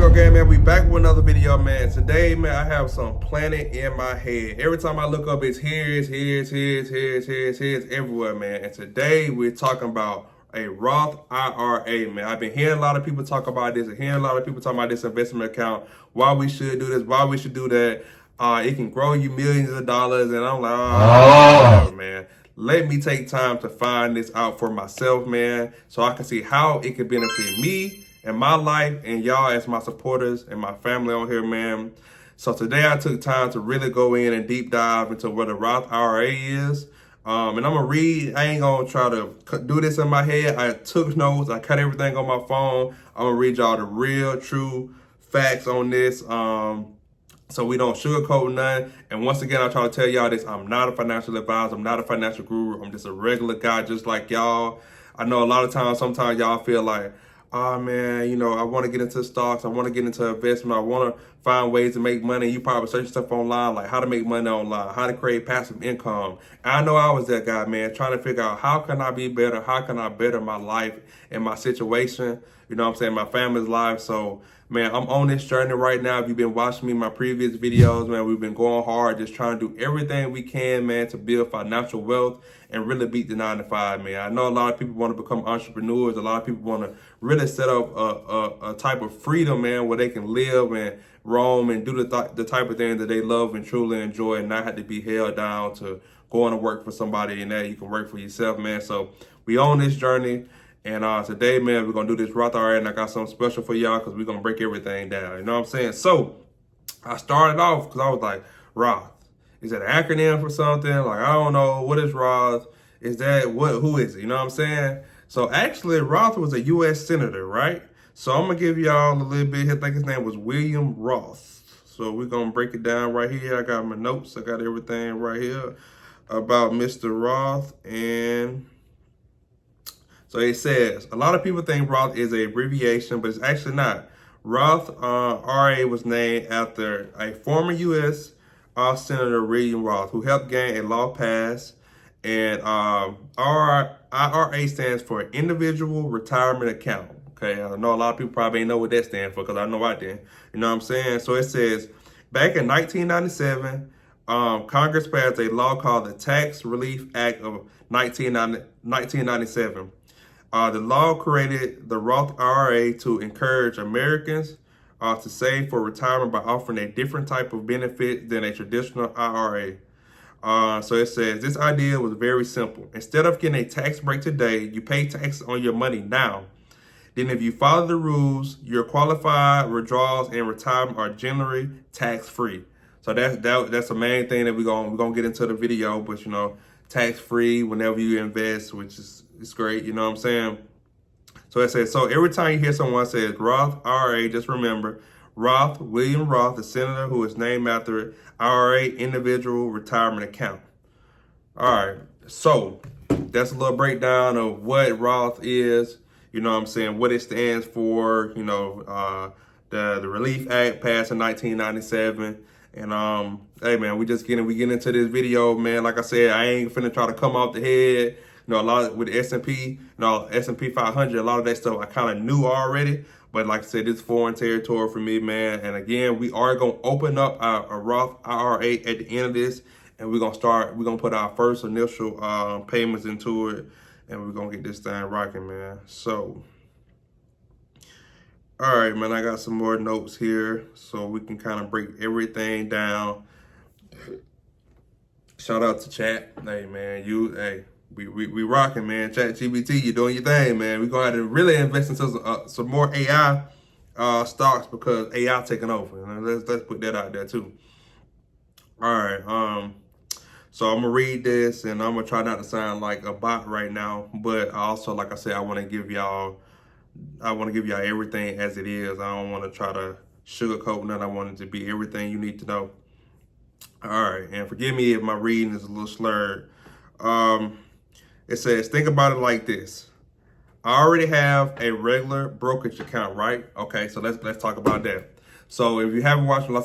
up, gang, man? We back with another video, man. Today, man, I have some planning in my head. Every time I look up, it's here, it's everywhere, man. And today, we're talking about a Roth IRA, man. I've been hearing a lot of people talk about this, and hearing a lot of people talk about this investment account, why we should do this, why we should do that. It can grow you millions of dollars, and I'm like, whatever, man. Let me take time to find this out for myself, man, so I can see how it could benefit me and my life and y'all as my supporters and my family on here, man. So today I took time to really go in and deep dive into what a Roth IRA is. And I'm gonna read. I ain't gonna try to do this in my head. I took notes. I cut everything on my phone. I'm gonna read y'all the real, true facts on this. So we don't sugarcoat none. And once again, I try to tell y'all this. I'm not a financial advisor. I'm not a financial guru. I'm just a regular guy just like y'all. I know a lot of times, sometimes y'all feel like, oh man, you know, I want to get into stocks. I want to get into investment. I want to find ways to make money. You probably search stuff online, like how to make money online, how to create passive income. And I know I was that guy, man, trying to figure out how can I be better? How can I better my life and my situation? You know what I'm saying? My family's life. So, man, I'm on this journey right now. If you've been watching me in my previous videos, man, we've been going hard, just trying to do everything we can, man, to build financial wealth and really beat the 9 to 5, man. I know a lot of people want to become entrepreneurs. A lot of people want to really set up a type of freedom, man, where they can live and roam and do the type of thing that they love and truly enjoy and not have to be held down to going to work for somebody and that you can work for yourself, man. So we on this journey. And today, man, we're going to do this Roth IRA, and I got something special for y'all because we're going to break everything down. You know what I'm saying? So I started off because I was like, Roth, is that an acronym for something? Like, I don't know. What is Roth? Is that what? Who is it? You know what I'm saying? So actually, Roth was a U.S. senator, right? So I'm going to give y'all a little bit here. I think his name was William Roth. So we're going to break it down right here. I got my notes. I got everything right here about Mr. Roth. And so it says, a lot of people think Roth is an abbreviation, but it's actually not. Roth IRA was named after a former U.S. Senator William Roth, who helped gain a law passed. And IRA stands for Individual Retirement Account. Okay, I know a lot of people probably ain't know what that stands for because I know I didn't. You know what I'm saying? So it says, back in 1997, Congress passed a law called the Tax Relief Act of 1997. The law created the Roth IRA to encourage Americans to save for retirement by offering a different type of benefit than a traditional IRA. So it says, this idea was very simple. Instead of getting a tax break today, you pay taxes on your money now. Then if you follow the rules, your qualified withdrawals and retirement are generally tax-free. So that's the main thing that we're gonna get into the video, but you know, tax-free whenever you invest, which is it's great, you know what I'm saying? So it says, so every time you hear someone say Roth IRA, just remember, Roth, William Roth, the senator who is named after IRA, Individual Retirement Account. All right, so that's a little breakdown of what Roth is, you know what I'm saying, what it stands for, you know, the Relief Act passed in 1997. And hey man, we getting into this video, man. Like I said, I ain't finna try to come off the head. You know, a lot with the S&P, S&P 500, a lot of that stuff I kind of knew already. But like I said, it's foreign territory for me, man. And again, we are going to open up a Roth IRA at the end of this. And we're going to put our first initial payments into it. And we're going to get this thing rocking, man. So, all right, man, I got some more notes here so we can kind of break everything down. Shout out to chat. Hey, man, we rocking, man. ChatGPT, you doing your thing, man. We're going to have to really invest into some more AI stocks because AI taking over. Let's put that out there too. All right. So I'm gonna read this, and I'm gonna try not to sound like a bot right now, but also, like I said, I want to give y'all everything as it is. I don't want to try to sugarcoat nothing. I want it to be everything you need to know. All right, and forgive me if my reading is a little slurred. It says, think about it like this. I already have a regular brokerage account, right? Okay, so let's talk about that. So if you haven't watched my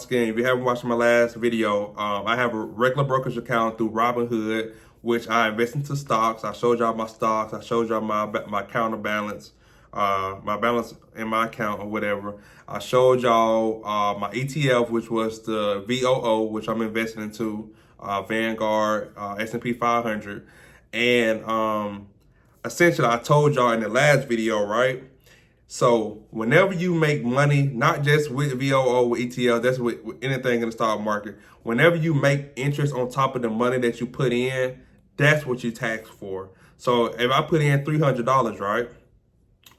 last video, I have a regular brokerage account through Robinhood, which I invest into stocks. I showed y'all my stocks. I showed y'all my counterbalance. my balance in my account or whatever. I showed y'all my ETF, which was the VOO, which I'm investing into, Vanguard, S&P 500. And essentially, I told y'all in the last video, right? So whenever you make money, not just with VOO, with ETL, that's with anything in the stock market. Whenever you make interest on top of the money that you put in, that's what you tax for. So if I put in $300, right,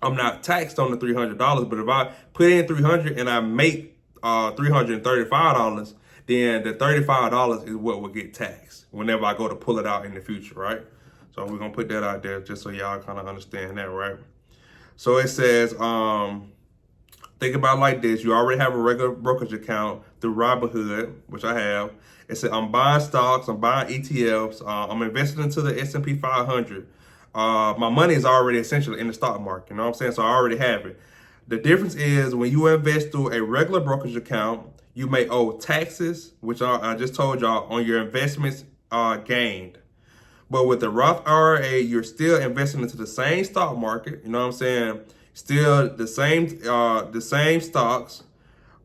I'm not taxed on the $300. But if I put in $300 and I make $335, then the $35 is what will get taxed whenever I go to pull it out in the future, right? So we're gonna put that out there just so y'all kind of understand that, right? So it says, think about it like this. You already have a regular brokerage account through Robinhood, which I have. It says I'm buying stocks, I'm buying ETFs, I'm investing into the S&P 500. My money is already essentially in the stock market, you know what I'm saying? So I already have it. The difference is when you invest through a regular brokerage account, you may owe taxes, which I just told y'all, on your investments gained. But with the Roth IRA, you're still investing into the same stock market. You know what I'm saying? Still the same stocks.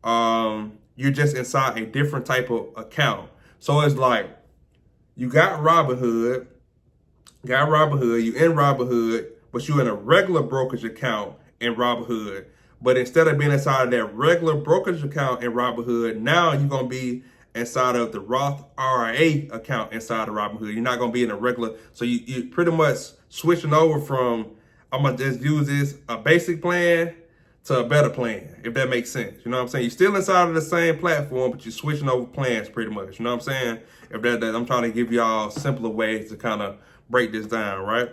You're just inside a different type of account. So it's like you got Robinhood, you in Robinhood, but you're in a regular brokerage account in Robinhood. But instead of being inside of that regular brokerage account in Robinhood, now you're gonna be inside of the Roth IRA account inside of Robinhood. You're not gonna be in a regular, so you pretty much switching over from, I'm gonna just use this, a basic plan to a better plan, if that makes sense. You know what I'm saying? You're still inside of the same platform, but you're switching over plans pretty much. You know what I'm saying? If that I'm trying to give y'all simpler ways to kind of break this down, right?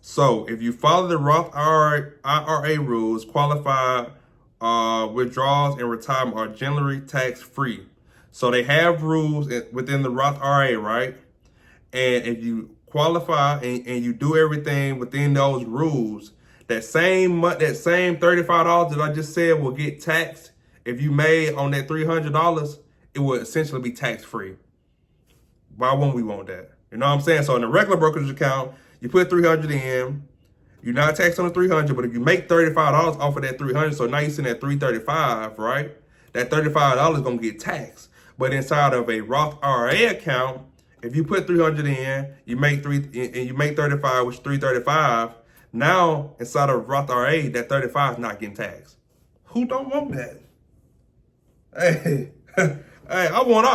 So if you follow the Roth IRA rules, qualified withdrawals and retirement are generally tax-free. So they have rules within the Roth IRA, right? And if you qualify and you do everything within those rules, that same $35 that I just said will get taxed. If you made on that $300, it will essentially be tax-free. Why wouldn't we want that? You know what I'm saying? So in a regular brokerage account, you put $300 in. You're not taxed on the $300, but if you make $35 off of that $300, so now you're sitting at $335, right? That $35 is gonna get taxed. But inside of a Roth IRA account, if you put $300 in, you make $35, which is $335. Now inside of Roth IRA, that $35 is not getting taxed. Who don't want that? Hey, hey, I want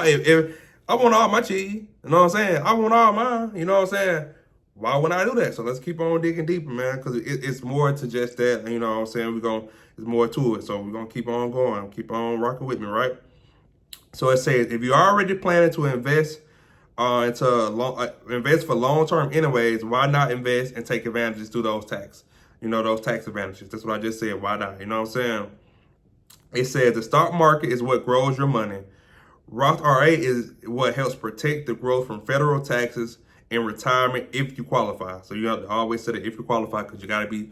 all my cheese. You know what I'm saying? I want all mine. You know what I'm saying? Why wouldn't I do that? So let's keep on digging deeper, man, because it's more to just that. You know what I'm saying? There's more to it. So we're going to keep on going. Keep on rocking with me, right? So it says, if you're already planning to invest invest for long term anyways, why not invest and take advantages through those tax advantages? That's what I just said. Why not? You know what I'm saying? It says the stock market is what grows your money. Roth IRA is what helps protect the growth from federal taxes in retirement if you qualify. So you have to always say that if you qualify, because you gotta be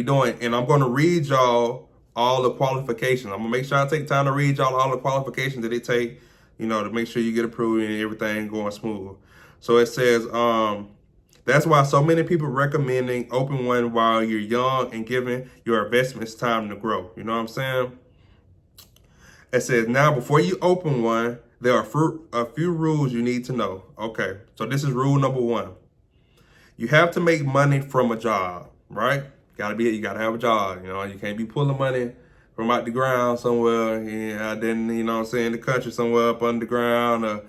doing. And I'm gonna read y'all all the qualifications. I'm gonna make sure I take time to read y'all all the qualifications that it take, you know, to make sure you get approved and everything going smooth. So it says, that's why so many people recommending open one while you're young and giving your investments time to grow. You know what I'm saying? It says, now before you open one, there are a few rules you need to know. Okay, so this is rule number 1. You have to make money from a job, right? You gotta have a job. You know, you can't be pulling money from out the ground somewhere. Yeah, then you know what I'm saying, the country somewhere up underground or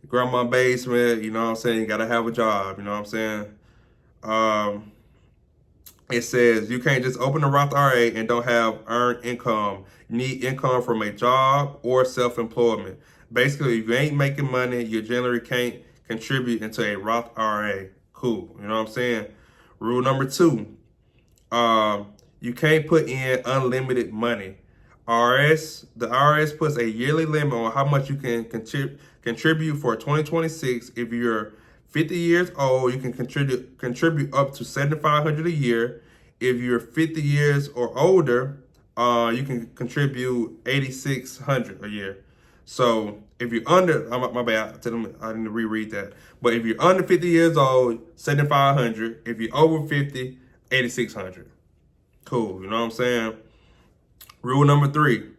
grandma's basement. You know what I'm saying? You gotta have a job. You know what I'm saying? It says you can't just open a Roth IRA and don't have earned income. You need income from a job or self-employment. Basically, if you ain't making money, you generally can't contribute into a Roth IRA. Cool. You know what I'm saying? Rule number 2, you can't put in unlimited money. The IRS puts a yearly limit on how much you can contribute for 2026. If you're 50 years old, you can contribute up to $7,500 a year. If you're 50 years or older, you can contribute $8,600 a year. So If you're under, my bad, I didn't reread that. But if you're under 50 years old, 7,500. If you're over 50, 8,600. Cool, you know what I'm saying? Rule number 3: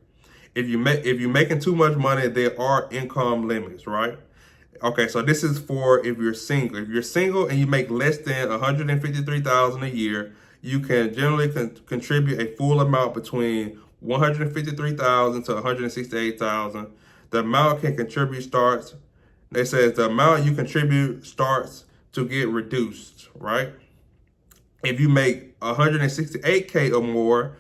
if you're making too much money, there are income limits, right? Okay, so this is for if you're single. If you're single and you make less than 153,000 a year, you can generally contribute a full amount between 153,000 to 168,000. The amount can contribute starts. It says the amount you contribute starts to get reduced, right? If you make 168K or more,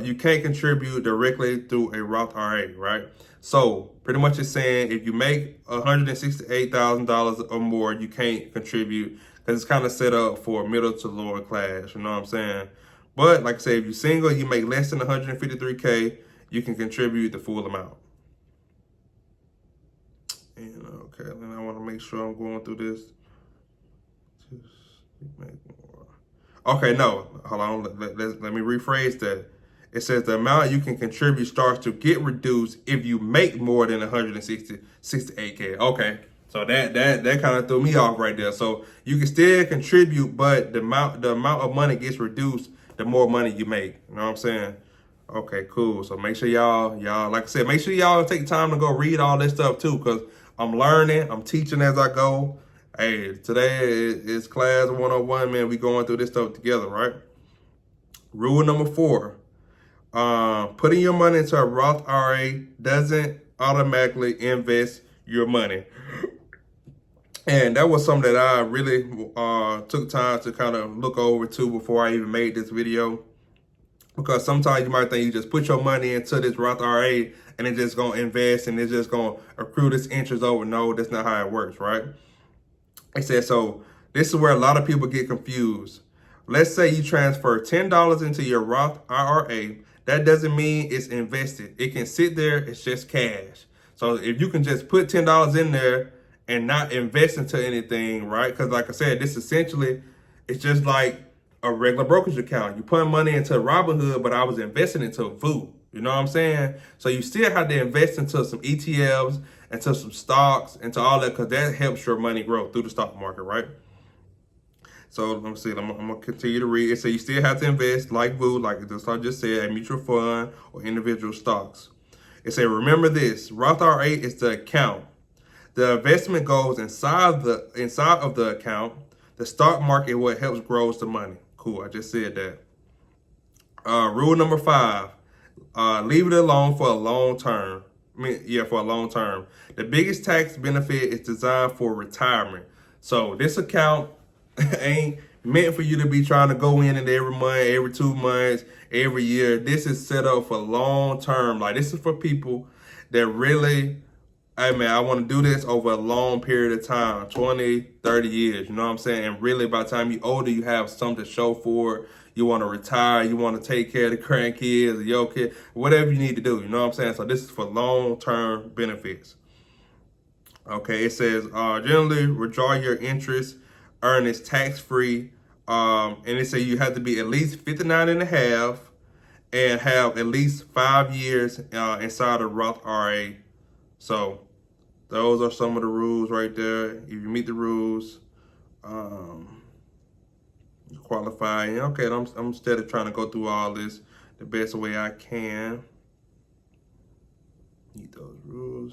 you can't contribute directly through a Roth IRA, right? So pretty much it's saying if you make $168,000 or more, you can't contribute because it's kind of set up for middle to lower class. You know what I'm saying? But like I say, if you're single, you make less than 153K, you can contribute the full amount. And okay, then I want to make sure I'm going through this. Just make more. Okay, no, hold on. Let me rephrase that. It says the amount you can contribute starts to get reduced if you make more than 168K. Okay, so that kind of threw me off right there. So you can still contribute, but the amount of money gets reduced the more money you make. You know what I'm saying? Okay, cool. So make sure y'all, like I said, make sure y'all take time to go read all this stuff too, because I'm learning, I'm teaching as I go. Hey, today is class 101, man. We going through this stuff together, right? Rule number 4. Putting your money into a Roth IRA doesn't automatically invest your money. And that was something that I really took time to kind of look over too before I even made this video. Because sometimes you might think you just put your money into this Roth IRA and it's just going to invest and it's just going to accrue this interest over. No, that's not how it works, right? It says, so this is where a lot of people get confused. Let's say you transfer $10 into your Roth IRA. That doesn't mean it's invested. It can sit there. It's just cash. So if you can just put $10 in there and not invest into anything, right? Because like I said, this essentially, it's just like a regular brokerage account. You put money into Robinhood, but I was investing into VOO. You know what I'm saying? So you still have to invest into some ETFs, into some stocks, into all that, because that helps your money grow through the stock market, right? So let me see. I'm gonna continue to read. It says you still have to invest like VOO, like I just said, a mutual fund or individual stocks. It says remember this: Roth IRA is the account. The investment goes inside of the account. The stock market what helps grows the money. Cool. I just said that. Rule number 5: leave it alone for a long term. For a long term. The biggest tax benefit is designed for retirement. So this account ain't meant for you to be trying to go in and every month, every 2 months, every year. This is set up for long term. Like this is for people that really, hey man, I want to do this over a long period of time, 20, 30 years, you know what I'm saying? And really by the time you're older, you have something to show for it. You want to retire, you want to take care of the grandkids or your kid, whatever you need to do, you know what I'm saying? So this is for long-term benefits. Okay, it says generally withdraw your interest, earn is tax-free, and it says you have to be at least 59 and a half and have at least 5 years inside a Roth IRA. So those are some of the rules right there. If you meet the rules, you qualify. And okay, I'm steady trying to go through all this the best way I can. Meet those rules.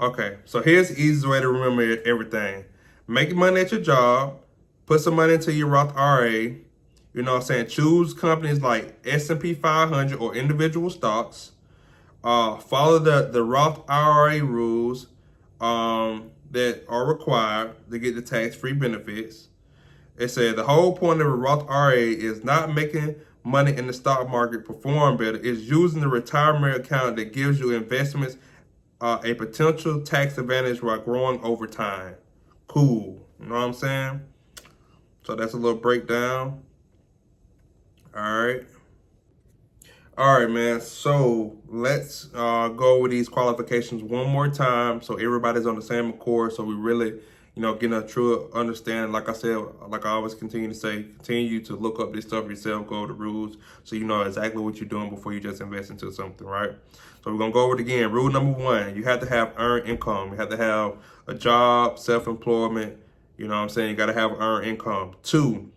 Okay, so here's the easiest way to remember everything. Make money at your job. Put some money into your Roth IRA. You know what I'm saying? Choose companies like S&P 500 or individual stocks. Follow the Roth IRA rules that are required to get the tax-free benefits. It said the whole point of a Roth IRA is not making money in the stock market perform better. It's using the retirement account that gives you investments a potential tax advantage while growing over time. Cool. You know what I'm saying? So that's a little breakdown. All right. All right, man. So let's go over these qualifications one more time so everybody's on the same accord. So we really, getting a true understanding. Like I said, like I always continue to say, continue to look up this stuff yourself, go over the rules, so you know exactly what you're doing before you just invest into something, right? So we're gonna go over it again. Rule number one, you have to have earned income. You have to have a job, self-employment. You know what I'm saying? You gotta have earned income. Two,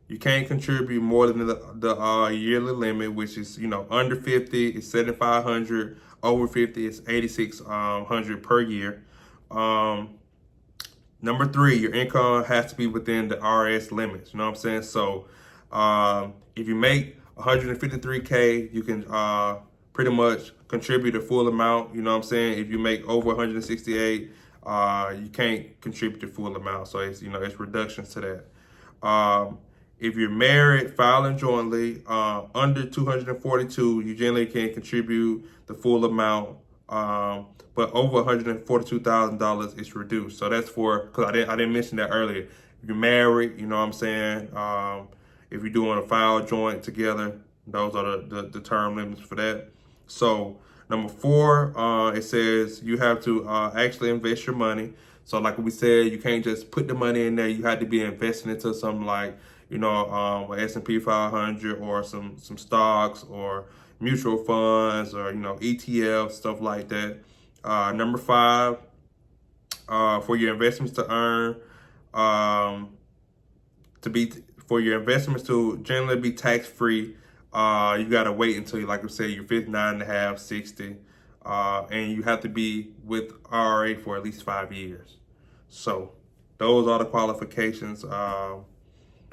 you can't contribute more than the yearly limit, which is, under 50 is 7,500, over 50 is 8,600 per year. Number three, your income has to be within the RS limits. You know what I'm saying? So if you make 153K, you can pretty much contribute a full amount. You know what I'm saying? If you make over 168, you can't contribute the full amount. So it's reductions to that. If you're married, filing jointly, under 242, you generally can contribute the full amount. But over $142,000 is reduced. So that's because I didn't mention that earlier. If you're married, you know what I'm saying? If you're doing a file joint together, those are the term limits for that. So number four, it says you have to actually invest your money. So like we said, you can't just put the money in there. You have to be investing into something like, an S&P 500 or some stocks or mutual funds or, ETFs, stuff like that. Number five, for your investments to earn, for your investments to generally be tax free, you got to wait until like I said, you're 59 and a half, 60, and you have to be with IRA for at least 5 years. So those are the qualifications.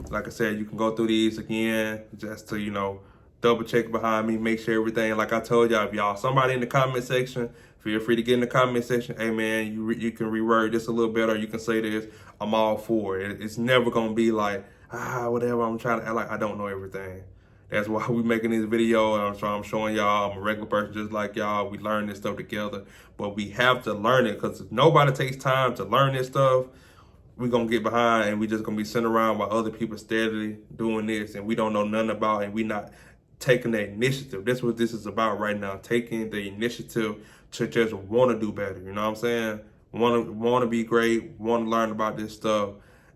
Like I said, you can go through these again just to, double check behind me, make sure everything, like I told y'all, if y'all, somebody in the comment section, feel free to get in the comment section. Hey man, you can reword this a little better. You can say this. I'm all for it. It's never going to be like, whatever, I'm trying to act like I don't know everything. That's why we making this video, and I'm showing y'all I'm a regular person just like y'all. We learn this stuff together, but we have to learn it because if nobody takes time to learn this stuff, we're going to get behind and we just going to be sitting around while other people steadily doing this and we don't know nothing about it and we not taking the initiative. That's what this is about right now, taking the initiative to just want to do better. You know what I'm saying? Want to be great, want to learn about this stuff.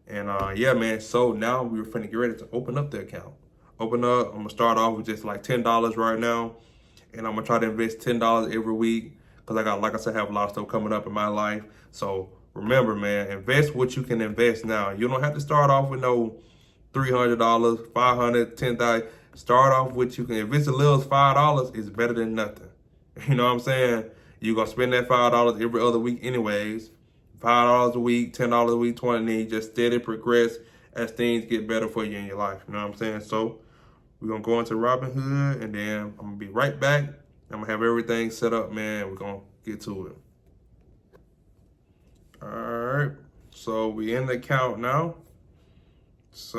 And yeah, man, so now we're finna get ready to open up the account. Open up, I'm going to start off with just like $10 right now. And I'm going to try to invest $10 every week because like I said, I have a lot of stuff coming up in my life. So remember, man, invest what you can invest now. You don't have to start off with no $300, $500, $10,000. Start off with you can. If it's as little as $5, it's better than nothing. You know what I'm saying? You're gonna spend that $5 every other week, anyways. $5 a week, $10 a week, 20. Then you just steady progress as things get better for you in your life. You know what I'm saying? So we're gonna go into Robinhood, and then I'm gonna be right back. I'm gonna have everything set up, man. We're gonna get to it. All right, so we in the account now. So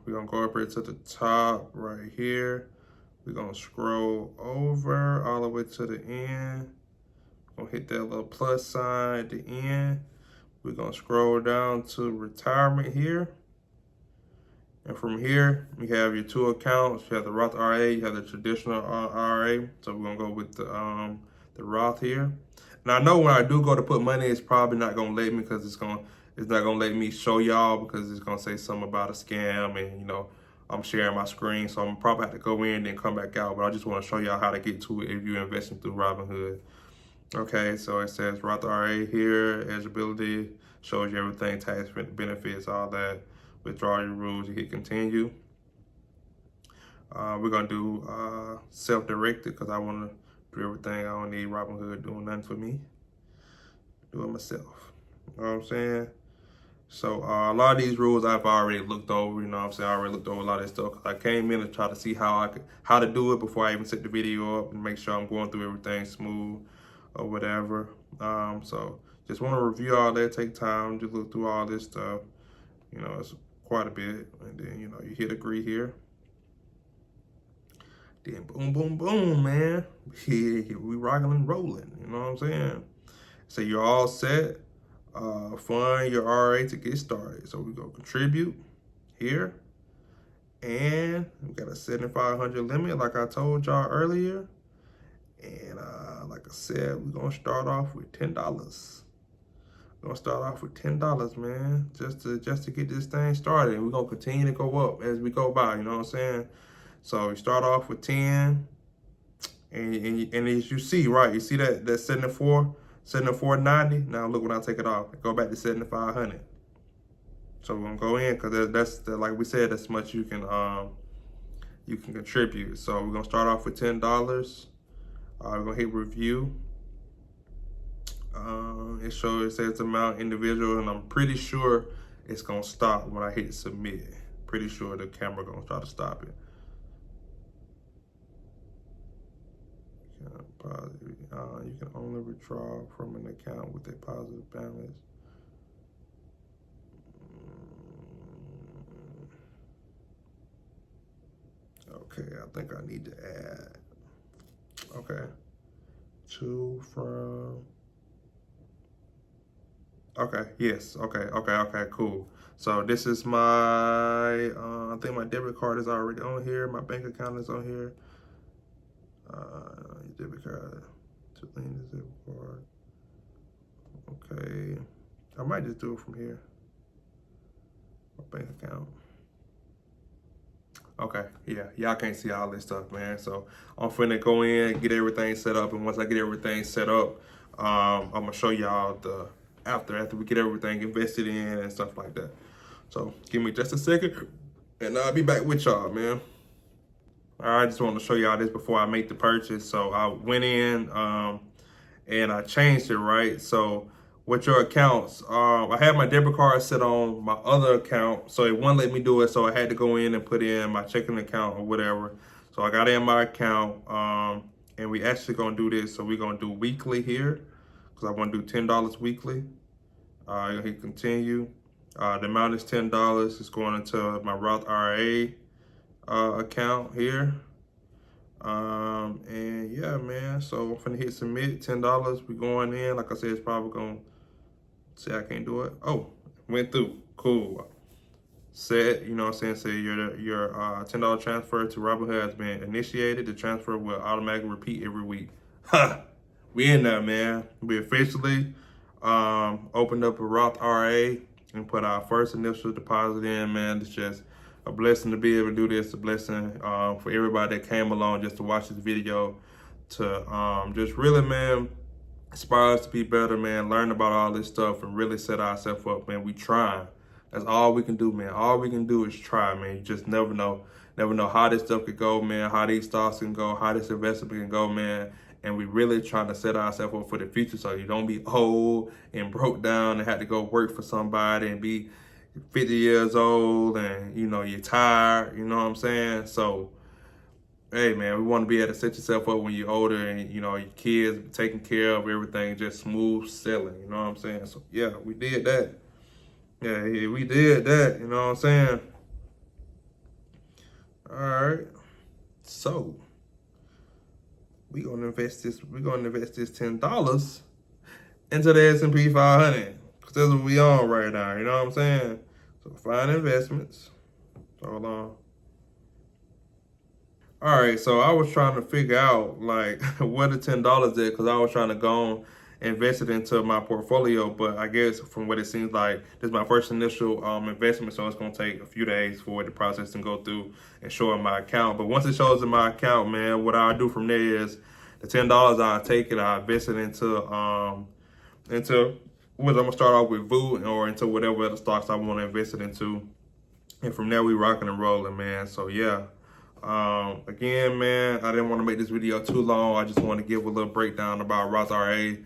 we're gonna go up here to the top right here. We're gonna scroll over all the way to the end. Gonna hit that little plus sign at the end. We're gonna scroll down to retirement here. And from here, you have your two accounts. You have the Roth IRA, you have the traditional IRA. So we're gonna go with the Roth here. Now I know when I do go to put money, it's probably not gonna let me because it's not gonna let me show y'all because it's gonna say something about a scam and I'm sharing my screen. So I'm probably have to go in and then come back out. But I just want to show y'all how to get to it if you're investing through Robinhood. Okay, so it says Roth IRA here, eligibility, shows you everything, tax benefits, all that. Withdraw your rules, you hit continue. We're gonna do self-directed because I want to do everything. I don't need Robinhood doing nothing for me. Do it myself. You know what I'm saying? So a lot of these rules I've already looked over. You know what I'm saying? I already looked over a lot of this stuff. I came in to try to see how to do it before I even set the video up and make sure I'm going through everything smooth or whatever. So just want to review all that. Take time to look through all this stuff. It's quite a bit. And then you hit agree here. Then boom, boom, boom, man. We rocking and rolling. You know what I'm saying? So you're all set. Fund your IRA to get started. So we go contribute here. And we got a 7,500 limit like I told y'all earlier. And like I said, we're going to start off with $10. Gonna start off with $10, man, just to get this thing started. We're gonna continue to go up as we go by. You know what I'm saying? So we start off with 10, and as you see, right? You see that 74.90. Now look when I take it off. Go back to 7,500. So we're gonna go in because that's like we said, that's much you can contribute. So we're gonna start off with $10. We're gonna hit review. It says amount individual, and I'm pretty sure it's gonna stop when I hit submit. Pretty sure the camera gonna try to stop it. You can only withdraw from an account with a positive balance. Okay, I think I need to add. Okay, to from. Okay, yes, okay, cool. So this is my, I think my debit card is already on here. My bank account is on here. Debit card, debit card. Okay, I might just do it from here. My bank account. Okay, yeah, y'all can't see all this stuff, man. So I'm finna go in, get everything set up, and once I get everything set up, I'm gonna show y'all the after we get everything invested in and stuff like that. So give me just a second, and I'll be back with y'all, man. All right, I just want to show y'all this before I make the purchase. So I went in and I changed it, right? So with your accounts, I had my debit card set on my other account, so it wouldn't let me do it. So I had to go in and put in my checking account or whatever. So I got in my account, and we actually gonna do this. So we're gonna do weekly here, because I want to do $10 weekly. You hit continue. The amount is $10. It's going into my Roth IRA account here. And yeah, man. So I'm finna hit submit. $10. We going in. Like I said, it's probably gonna say I can't do it. Oh, went through. Cool. Set. You know what I'm saying? Say your $10 transfer to Robinhood has been initiated. The transfer will automatically repeat every week. Ha. We in there, man. We officially opened up a Roth IRA and put our first initial deposit in, man. It's just a blessing to be able to do this, a blessing for everybody that came along just to watch this video, to just really, man, inspire us to be better, man, learn about all this stuff and really set ourselves up, man. We trying. That's all we can do, man. All we can do is try, man. You just never know how this stuff could go, man, how these stocks can go, how this investment can go, man. And we really trying to set ourselves up for the future so you don't be old and broke down and have to go work for somebody and be 50 years old and, you know, you're tired, you know what I'm saying? So, hey, man, we want to be able to set yourself up when you're older and, you know, your kids taking care of everything, just smooth sailing, you know what I'm saying? So, yeah, we did that. Yeah, we did that, you know what I'm saying? All right. So, we're gonna invest this $10 into the S&P 500. Because that's what we on right now, you know what I'm saying? So find investments. Hold on. All right, so I was trying to figure out like where the $10 is, because I was trying to go on invest it into my portfolio, but I guess from what it seems like, this is my first initial investment, so it's gonna take a few days for it to process and go through and show in my account. But once it shows in my account, man, what I do from there is the $10 I take it, I invest it into whether I'm gonna start off with VOO or into whatever other stocks I want to invest it into, and from there we rocking and rolling, man. So yeah. Again, man, I didn't want to make this video too long. I just want to give a little breakdown about Roth IRA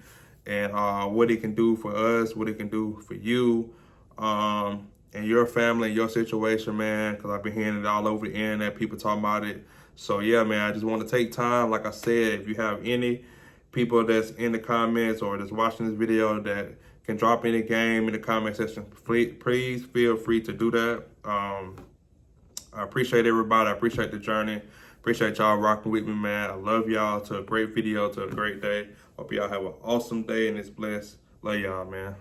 and what it can do for us, what it can do for you, and your family, your situation, man, because I've been hearing it all over the internet, people talking about it. So yeah, man, I just want to take time. Like I said, if you have any people that's in the comments or that's watching this video that can drop any game in the comment section, please feel free to do that. I appreciate everybody. I appreciate the journey. Appreciate y'all rocking with me, man. I love y'all. To a great video, to a great day. Hope y'all have an awesome day and it's blessed. Love y'all, man.